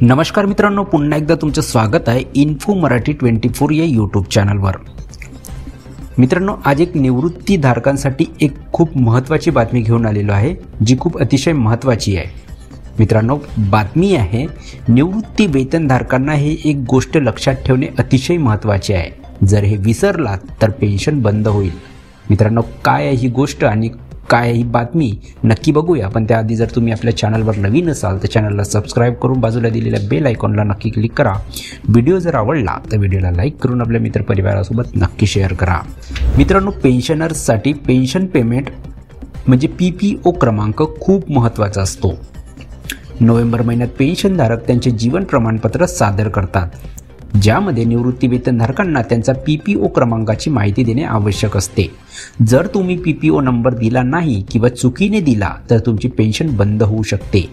नमस्कार मित्रांनो, पुन्हा एकदा तुमचं स्वागत आहे इन्फो मराठी 24 या यूट्यूब चॅनलवर। मित्रांनो, आज एक निवृत्तीधारकांसाठी एक खूप महत्त्वाची बातमी घेऊन आलेलो आहे, जी खूप अतिशय महत्त्वाची आहे। मित्रांनो, बातमी आहे निवृत्ती वेतनधारकांना हे एक गोष्ट लक्षात ठेवणे अतिशय महत्त्वाचे आहे। जर हे विसरलात तर पेन्शन बंद होईल। मित्रांनो, काय आहे ही गोष्ट आणि काय आहे ही बातमी नक्की बघूया। पण त्याआधी जर तुम्ही आपल्या चॅनलवर नवीन असाल तर चॅनलला सबस्क्राइब करून बाजूला दिलेल्या बेल आयकॉनला नक्की क्लिक करा। व्हिडिओ जर आवडला तर व्हिडिओला लाईक करून आपल्या मित्रपरिवारासोबत नक्की शेअर करा। मित्रांनो, पेन्शनर्ससाठी पेन्शन पेमेंट म्हणजे PPO क्रमांक खूप महत्त्वाचा असतो। नोव्हेंबर महिन्यात पेन्शनधारक त्यांचे जीवन प्रमाणपत्र सादर करतात, ज्यामध्ये निवृत्ती वेतनधारकांना त्यांचा PPO क्रमांकाची माहिती देणे आवश्यक असते। जर तुम्ही PPO नंबर दिला नाही किंवा चुकीने दिला तर तुमची पेन्शन बंद होऊ शकते।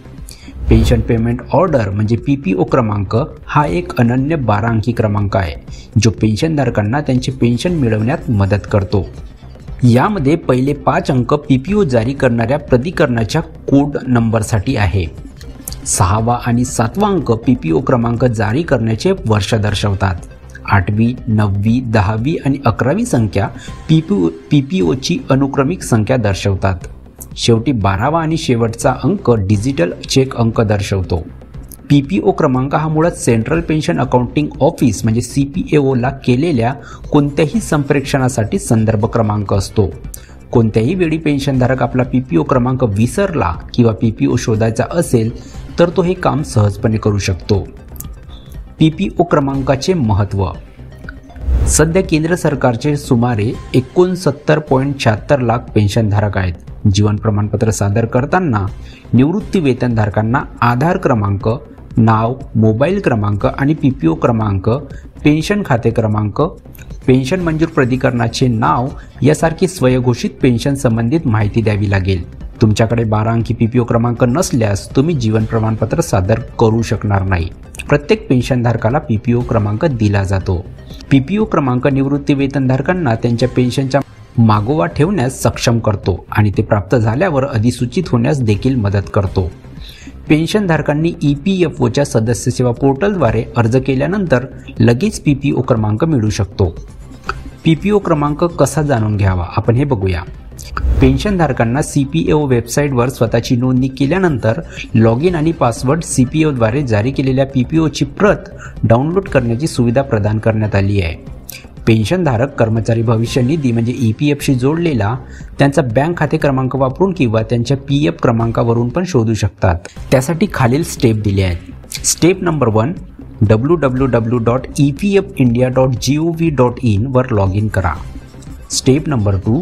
पेन्शन पेमेंट ऑर्डर म्हणजे PPO क्रमांक हा एक अनन्य 12 अंकी क्रमांक आहे, जो पेन्शनधारकांना त्यांचे पेन्शन मिळवण्यात मदत करतो। यामध्ये पहिले 5 अंक PPO जारी करणाऱ्या प्राधिकरणाच्या कोड नंबरसाठी आहे। 6वा आणि 7वा अंक PPO क्रमांक जारी करण्याचे वर्ष दर्शवतात। 8वी, 9वी, 10वी आणि 11वी संख्या PPOची अनुक्रमिक संख्या दर्शवतात। शेवटी 12वा आणि शेवटचा अंक डिजिटल चेक अंक दर्शवतो। PPO क्रमांक हा मुळात सेंट्रल पेन्शन अकाउंटिंग ऑफिस म्हणजे CPAO केलेल्या कोणत्याही संप्रेषणासाठी संदर्भ क्रमांक असतो। कोणत्याही वेळी पेन्शनधारक आपला PPO क्रमांक विसरला किंवा PPO शोधायचा असेल तर तो हे काम सहजपणे करू शकतो। PPO क्रमांकाचे महत्त्व। सध्या केंद्र सरकारचे सुमारे 69.76 लाख पेन्शनधारक आहेत। जीवन प्रमाणपत्र सादर करताना निवृत्ती वेतनधारकांना आधार क्रमांक, नाव, मोबाईल क्रमांक आणि PPO क्रमांक, पेन्शन खाते क्रमांक, पेन्शन मंजूर प्राधिकरणाचे नाव यासारखी स्वयंघोषित पेन्शन संबंधित माहिती द्यावी लागेल। तुमच्याकडे 12 अंकी PPO क्रमांक नसल्यास तुम्ही जीवन प्रमाणपत्र सादर करू शकणार नाही। प्रत्येक पेन्शनधारकाला PPO क्रमांक दिला जातो। PPO क्रमांक निवृत्ती वेतनधारकांना त्यांच्या पेन्शनच्या मागोवा ठेवण्यास सक्षम करतो आणि ते प्राप्त झाल्यावर अधिसूचित होण्यास देखील मदत करतो। पेन्शनधारकांनी EPFOच्या सदस्य सेवा पोर्टलद्वारे अर्ज केल्यानंतर लगेच PPO क्रमांक मिळू शकतो। PPO क्रमांक कसा जाणून घ्यावा आपण हे बघूया। पेन्शनधारकांना CPAO वेबसाईटवर स्वतःची नोंदणी केल्यानंतर लॉग इन आणि पासवर्ड CPAOद्वारे जारी केलेल्या PPOची प्रत डाउनलोड करण्याची सुविधा प्रदान करण्यात आली आहे। पेन्शनधारक कर्मचारी भविष्य निधी म्हणजे EPFशी जोडलेला त्यांचा बँक खाते क्रमांक वापरून किंवा त्यांच्या PF क्रमांकावरून पण शोधू शकतात। त्यासाठी खालील स्टेप दिले आहेत। स्टेप नंबर 1, www.epfindia.gov.in वर लॉग इन करा। स्टेप नंबर 2,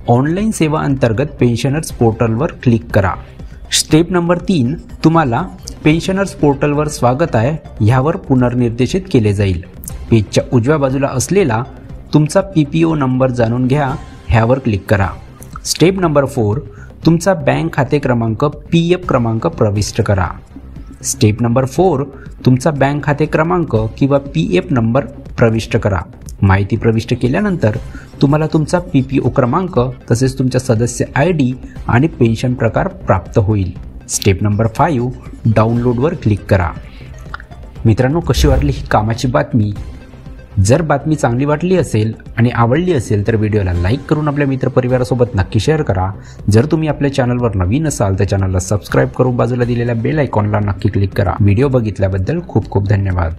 ऑनलाईन सेवा अंतर्गत पेन्शनर्स पोर्टलवर क्लिक करा। स्टेप नंबर 3, तुम्हाला पेन्शनर्स पोर्टलवर स्वागत आहे ह्यावर पुनर्निर्देशित केले जाईल। पेजच्या उजव्या बाजूला असलेला तुमचा PPO नंबर जाणून घ्या ह्यावर क्लिक करा। स्टेप नंबर 4, तुमचा बँक खाते क्रमांक, PF क्रमांक प्रविष्ट करा। स्टेप नंबर 4, तुमचा बँक खाते क्रमांक किंवा PF नंबर प्रविष्ट करा। माहिती प्रविष्ट केल्यानंतर तुम्हाला तुमचा PPO क्रमांक तसेच तुमच्या सदस्य ID आणि पेन्शन प्रकार प्राप्त होईल। स्टेप नंबर 5, डाउनलोडवर क्लिक करा। मित्रांनो, कशी वाटली ही कामाची बातमी? जर बातमी चांगली वाटली असेल आणि आवडली असेल तर व्हिडिओला लाईक करून आपल्या मित्रपरिवारासोबत नक्की शेअर करा। जर तुम्ही आपल्या चॅनलवर नवीन असाल तर चॅनलला सबस्क्राइब करून बाजूला दिलेल्या बेल आयकॉनला नक्की क्लिक करा। व्हिडिओ बघितल्याबद्दल खूप खूप धन्यवाद।